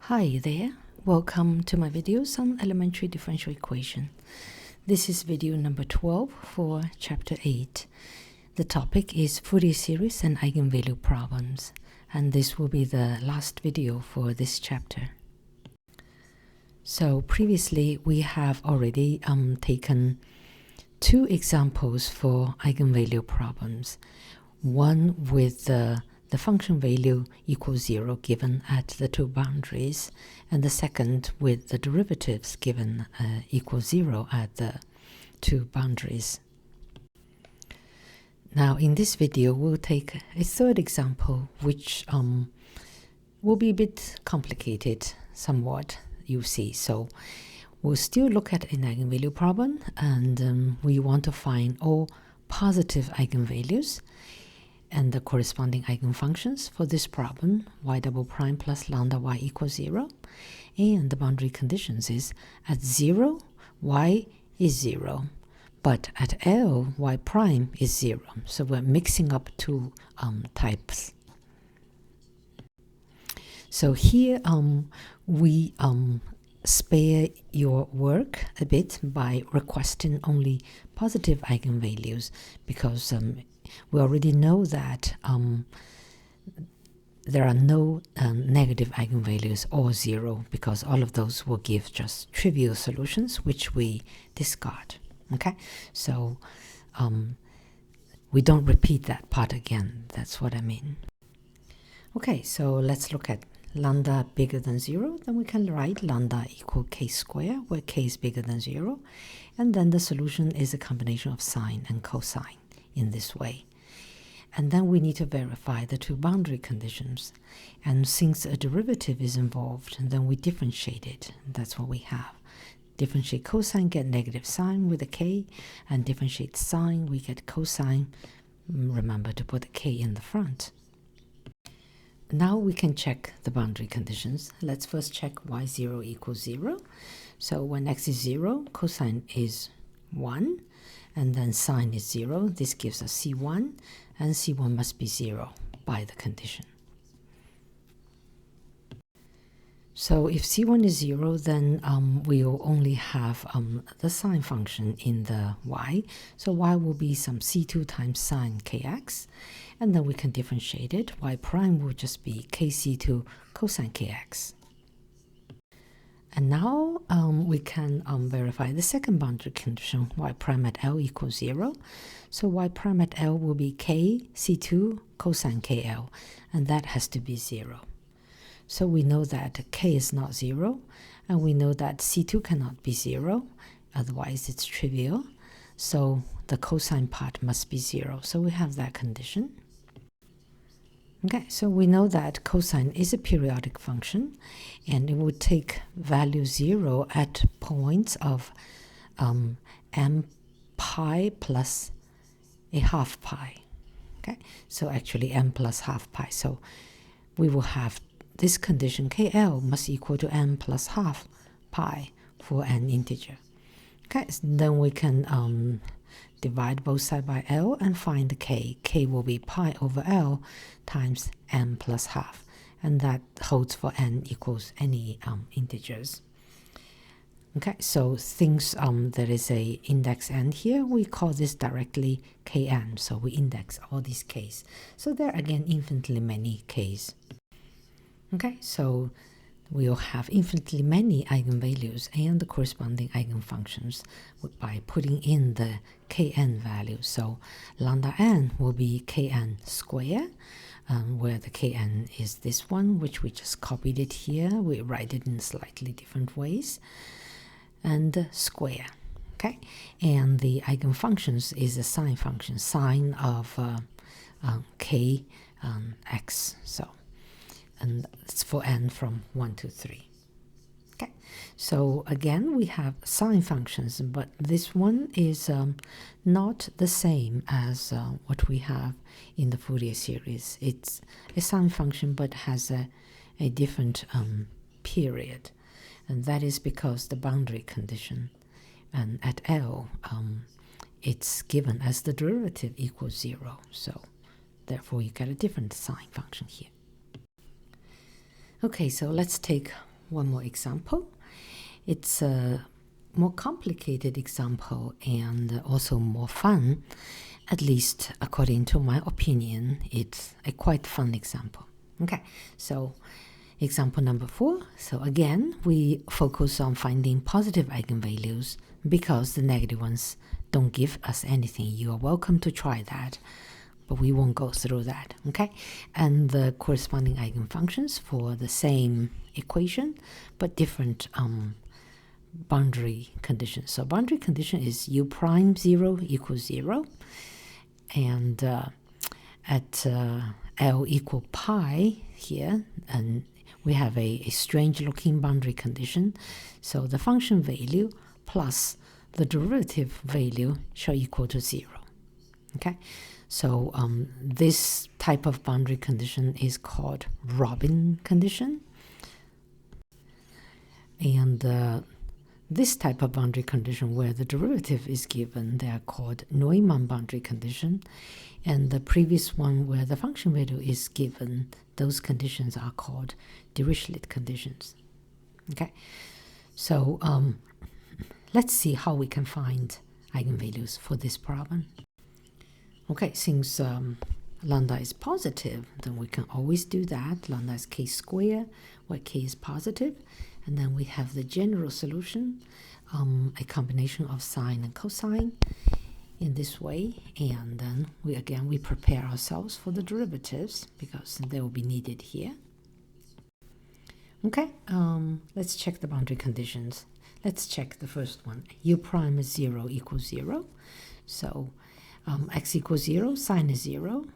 Hi there, welcome to my videos on elementary differential equation. This is video number 12 for chapter 8. The topic is Fourier series and eigenvalue problems, and this will be the last video for this chapter. So previously we have already taken two examples for eigenvalue problems. One with the function value equals 0 given at the two boundaries, and the second with the derivatives given equals 0 at the two boundaries. Now in this video we'll take a third example which will be a bit complicated somewhat, you see. So we'll still look at an eigenvalue problem, and we want to find all positive eigenvalues and the corresponding eigenfunctions for this problem, y double prime plus lambda y equals 0. And the boundary conditions is at 0, y is 0. But at L, y prime is 0. So we're mixing up two types. So here we spare your work a bit by requesting only positive eigenvalues, because we already know that there are no negative eigenvalues or 0, because all of those will give just trivial solutions which we discard. Okay, so we don't repeat that part again. That's what I mean. Okay, so let's look at lambda bigger than 0. Then we can write lambda equal k squared, where k is bigger than 0. And then the solution is a combination of sine and cosine in this way. And then we need to verify the two boundary conditions. And since a derivative is involved, then we differentiate it. That's what we have. Differentiate cosine, get negative sine with a k, and differentiate sine, we get cosine. Remember to put the k in the front. Now we can check the boundary conditions. Let's first check y0 equals 0. So when x is 0, cosine is 1, and then sine is 0. This gives us c1, and c1 must be 0 by the condition. So if c1 is 0, then we'll only have the sine function in the y. So y will be some c2 times sine kx, and then we can differentiate it. Y prime will just be kc2 cosine kx. And now we can verify the second boundary condition, y prime at L equals 0. So y prime at L will be k c2 cosine kl, and that has to be 0. So we know that k is not 0, and we know that c2 cannot be 0, otherwise it's trivial. So the cosine part must be 0. So we have that condition. Okay, so we know that cosine is a periodic function, and it would take value 0 at points of m pi plus a half pi. Okay, so actually m plus half pi. So we will have this condition, kl must equal to m plus half pi for an integer. Okay, so then we can divide both sides by L and find the k. K will be pi over L times m plus half, and that holds for n equals any integers. Okay, so since there is a index n here, we call this directly kn. So we index all these k's. So there are again infinitely many k's. Okay, so we'll have infinitely many eigenvalues and the corresponding eigenfunctions by putting in the kn value. So lambda n will be kn squared, where the kn is this one, which we just copied it here. We write it in slightly different ways. And square. Okay, and the eigenfunctions is a sine function, sine of k x. So, and it's for n from 1 to 3. Okay, so again we have sine functions, but this one is not the same as what we have in the Fourier series. It's a sine function but has a different period, and that is because the boundary condition and at L it's given as the derivative equals 0, so therefore you get a different sine function here. Okay, so let's take one more example. It's a more complicated example and also more fun. At least according to my opinion, it's a quite fun example. Okay, so example number 4. So again, we focus on finding positive eigenvalues because the negative ones don't give us anything. You are welcome to try that, but we won't go through that, okay? And the corresponding eigenfunctions for the same equation, but different boundary conditions. So boundary condition is u prime 0 equals 0, and at L equal pi here, and we have a strange looking boundary condition. So the function value plus the derivative value shall equal to 0. Okay, so this type of boundary condition is called Robin condition. And this type of boundary condition where the derivative is given, they are called Neumann boundary condition. And the previous one where the function value is given, those conditions are called Dirichlet conditions. Okay, so let's see how we can find eigenvalues for this problem. Okay, since lambda is positive, then we can always do that. Lambda is k squared, where k is positive. And then we have the general solution, a combination of sine and cosine in this way. And then we prepare ourselves for the derivatives because they will be needed here. Okay, let's check the boundary conditions. Let's check the first one. U prime is 0 equals 0. So x equals 0, sine is 0,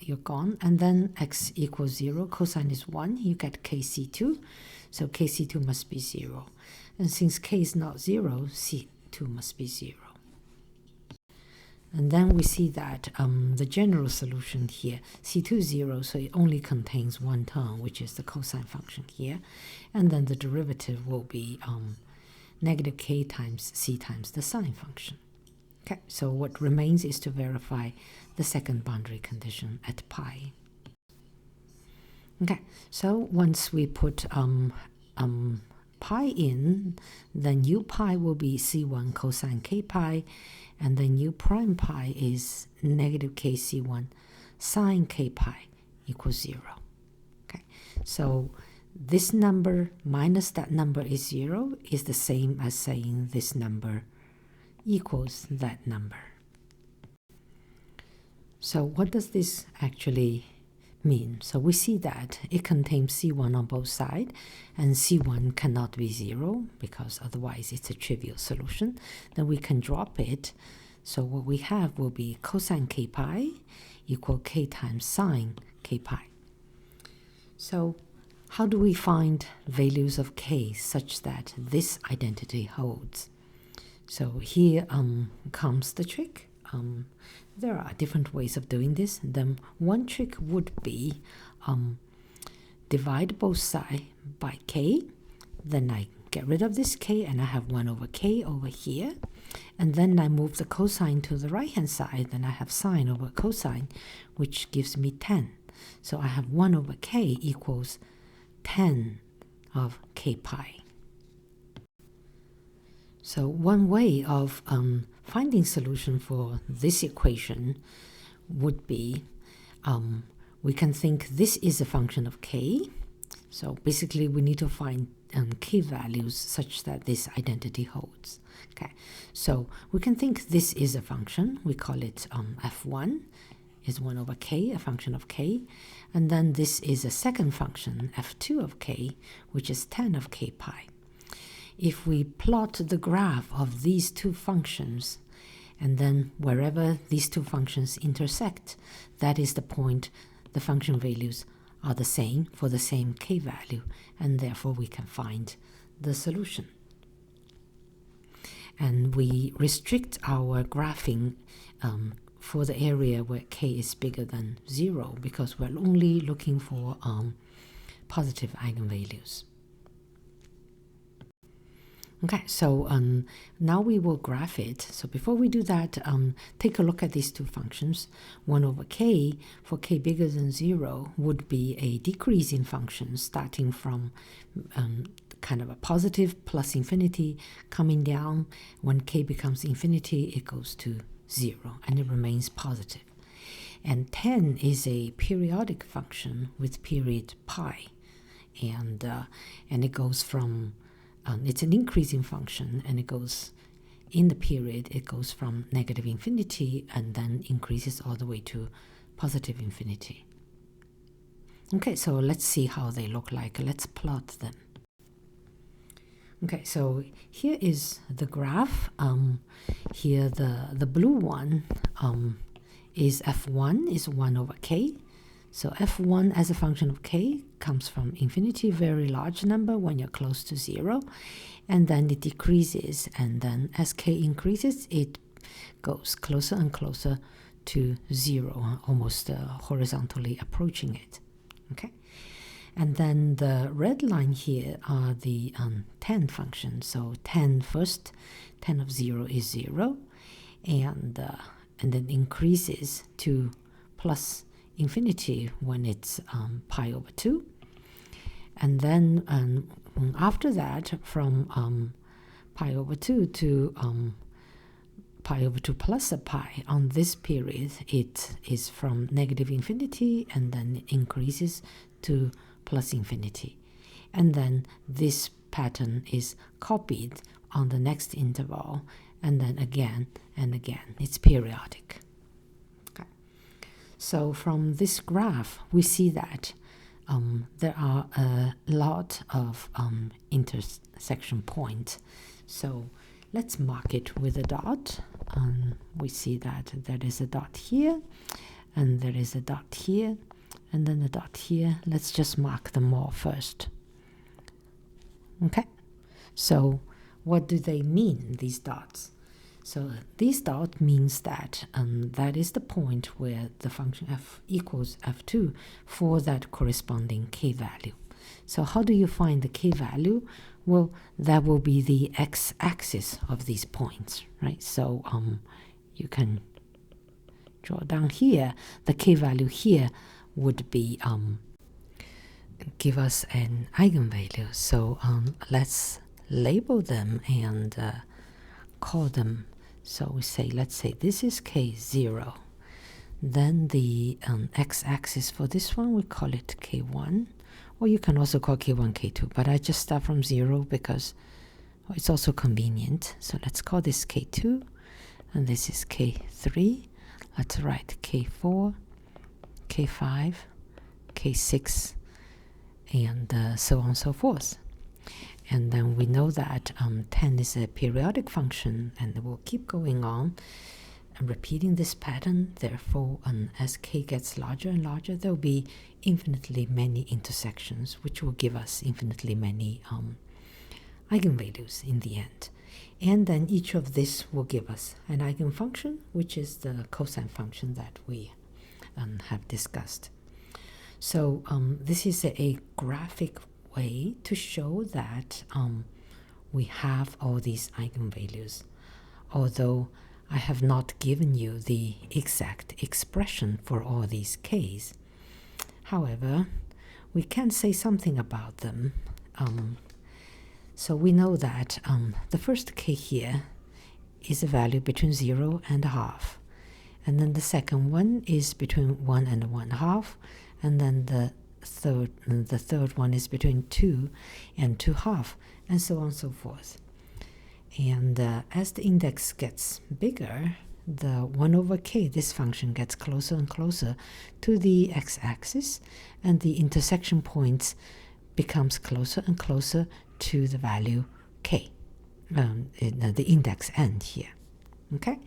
you're gone. And then x equals 0, cosine is 1, you get kc2. So kc2 must be 0. And since k is not 0, c2 must be 0. And then we see that the general solution here, c2 is 0, so it only contains one term, which is the cosine function here. And then the derivative will be negative k times c times the sine function. Okay, so what remains is to verify the second boundary condition at pi. Okay, so once we put pi in, then u pi will be c1 cosine k pi, and then u prime pi is negative k c1 sine k pi equals 0. Okay, so this number minus that number is 0 is the same as saying this number equals that number. So what does this actually mean? So we see that it contains c1 on both sides, and c1 cannot be 0 because otherwise it's a trivial solution. Then we can drop it. So what we have will be cosine k pi equal k times sine k pi. So how do we find values of k such that this identity holds? So here comes the trick. There are different ways of doing this. Then one trick would be divide both sides by k. Then I get rid of this k and I have 1 over k over here. And then I move the cosine to the right hand side. Then I have sine over cosine, which gives me 10. So I have 1 over k equals 10 of k pi. So one way of finding solution for this equation would be we can think this is a function of k. So basically we need to find k values such that this identity holds. Okay, so we can think this is a function. We call it f1 is 1 over k, a function of k. And then this is a second function, f2 of k, which is 10 of k pi. If we plot the graph of these two functions, and then wherever these two functions intersect, that is the point the function values are the same for the same k value, and therefore we can find the solution. And we restrict our graphing for the area where k is bigger than 0 because we're only looking for positive eigenvalues. Okay, so now we will graph it. So before we do that, take a look at these two functions. 1 over k, for k bigger than 0, would be a decreasing function starting from kind of a positive plus infinity coming down. When k becomes infinity, it goes to 0 and it remains positive. And 10 is a periodic function with period pi, and it goes from it's an increasing function, and it goes in the period, it goes from negative infinity and then increases all the way to positive infinity. Okay, so let's see how they look like. Let's plot them. Okay, so here is the graph. Here the blue one is f1 is 1 over k. So f1 as a function of k comes from infinity, very large number when you're close to 0, and then it decreases, and then as k increases, it goes closer and closer to 0, almost horizontally approaching it. Okay, and then the red line here are the 10 functions. So 10 first, 10 of 0 is 0, and then increases to plus infinity when it's pi over 2. And then after that, from pi over 2 to pi over 2 plus a pi, on this period, it is from negative infinity and then increases to plus infinity. And then this pattern is copied on the next interval, and then again and again. It's periodic. Okay. So from this graph, we see that there are a lot of intersection points. So let's mark it with a dot. We see that there is a dot here, and there is a dot here, and then a dot here. Let's just mark them all first. Okay, so what do they mean, these dots? So this dot means that that is the point where the function f equals f2 for that corresponding k value. So how do you find the k value? Well, that will be the x-axis of these points, right? So you can draw down here. The k value here would be give us an eigenvalue. So let's label them and call them. So we say, let's say this is k0. Then the x-axis for this one, we call it k1. Or you can also call k1, k2. But I just start from 0 because it's also convenient. So let's call this k2. And this is k3. Let's write k4, k5, k6, and so on and so forth. And then we know that 10 is a periodic function, and it will keep going on and repeating this pattern. Therefore, as k gets larger and larger, there will be infinitely many intersections, which will give us infinitely many eigenvalues in the end. And then each of this will give us an eigenfunction, which is the cosine function that we have discussed. So this is a graphic way to show that we have all these eigenvalues, although I have not given you the exact expression for all these k's. However, we can say something about them. So we know that the first k here is a value between 0 and a half, and then the second one is between 1 and 1/2, and then the third one is between 2 and 2/2, and so on and so forth. And as the index gets bigger, the 1 over k, this function, gets closer and closer to the x-axis, and the intersection points becomes closer and closer to the value k, the index n here. Okay,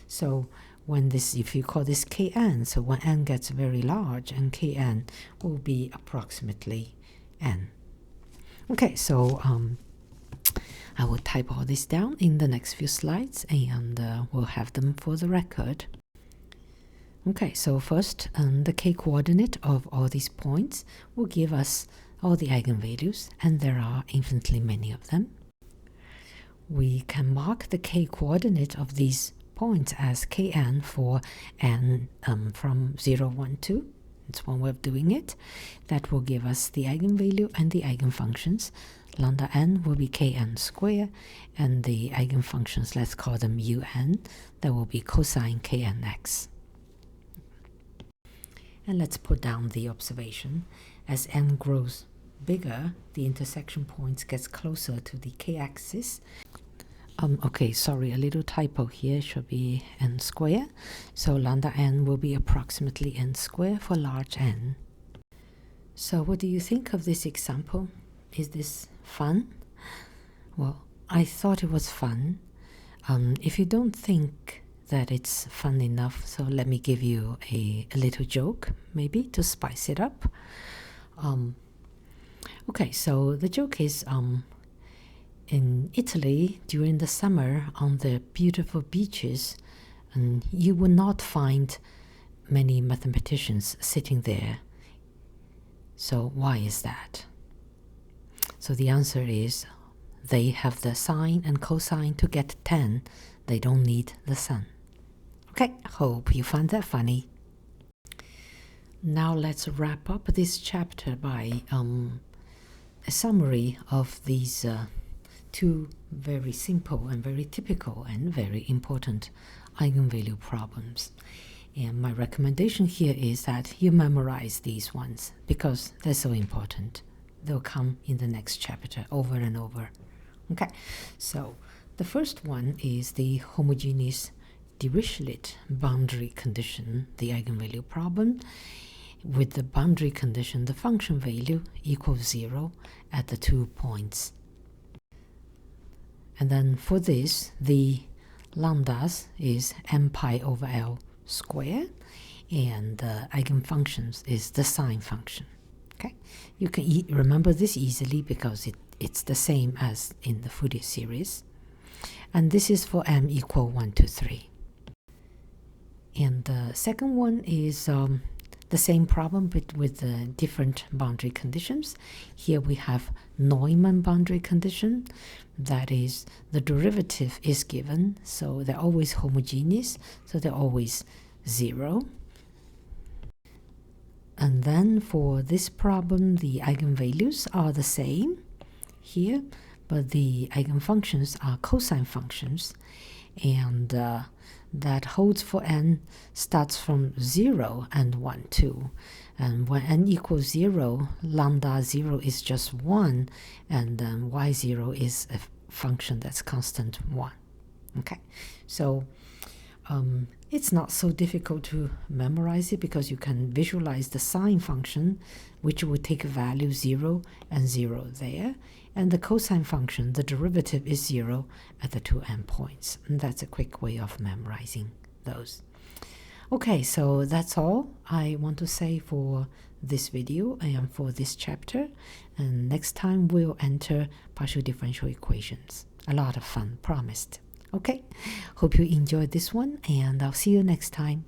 so when this, if you call this kn, so when n gets very large, and kn will be approximately n. Okay, so I will type all this down in the next few slides, and we'll have them for the record. Okay, so first, the k-coordinate of all these points will give us all the eigenvalues, and there are infinitely many of them. We can mark the k-coordinate of these points as kn for n from 0, 1, 2. It's one way of doing it. That will give us the eigenvalue and the eigenfunctions, lambda n will be kn squared, and the eigenfunctions, let's call them un, that will be cosine knx. And let's put down the observation. As n grows bigger, the intersection points gets closer to the k-axis. Okay, sorry, a little typo here, should be n squared. So lambda n will be approximately n squared for large n. So what do you think of this example? Is this fun? Well, I thought it was fun. If you don't think that it's fun enough, so let me give you a little joke, maybe, to spice it up. Okay, so the joke is, in Italy, during the summer, on the beautiful beaches, you will not find many mathematicians sitting there. So why is that? So the answer is, they have the sine and cosine to get 10. They don't need the sun. Okay, hope you find that funny. Now let's wrap up this chapter by a summary of these two very simple and very typical and very important eigenvalue problems. And my recommendation here is that you memorize these ones because they're so important. They'll come in the next chapter over and over. Okay, so the first one is the homogeneous Dirichlet boundary condition, the eigenvalue problem. With the boundary condition, the function value equals 0 at the 2 points. And then for this, the lambdas is m pi over L squared, and the eigenfunctions is the sine function. Okay, you can remember this easily because it's the same as in the Fourier series. And this is for m equal 1 to 3. And the second one is the same problem but with different boundary conditions. Here we have Neumann boundary condition. That is, the derivative is given, so they're always homogeneous, so they're always 0. And then for this problem, the eigenvalues are the same here, but the eigenfunctions are cosine functions, and that holds for n starts from 0 and 1, 2. And when n equals 0, lambda 0 is just 1, and then y0 is a function that's constant 1. Okay, so it's not so difficult to memorize it because you can visualize the sine function, which will take a value 0 and 0 there. And the cosine function, the derivative is 0 at the 2 endpoints. And that's a quick way of memorizing those. Okay, so that's all I want to say for this video and for this chapter. And next time we'll enter partial differential equations. A lot of fun, promised. Okay, hope you enjoyed this one, and I'll see you next time.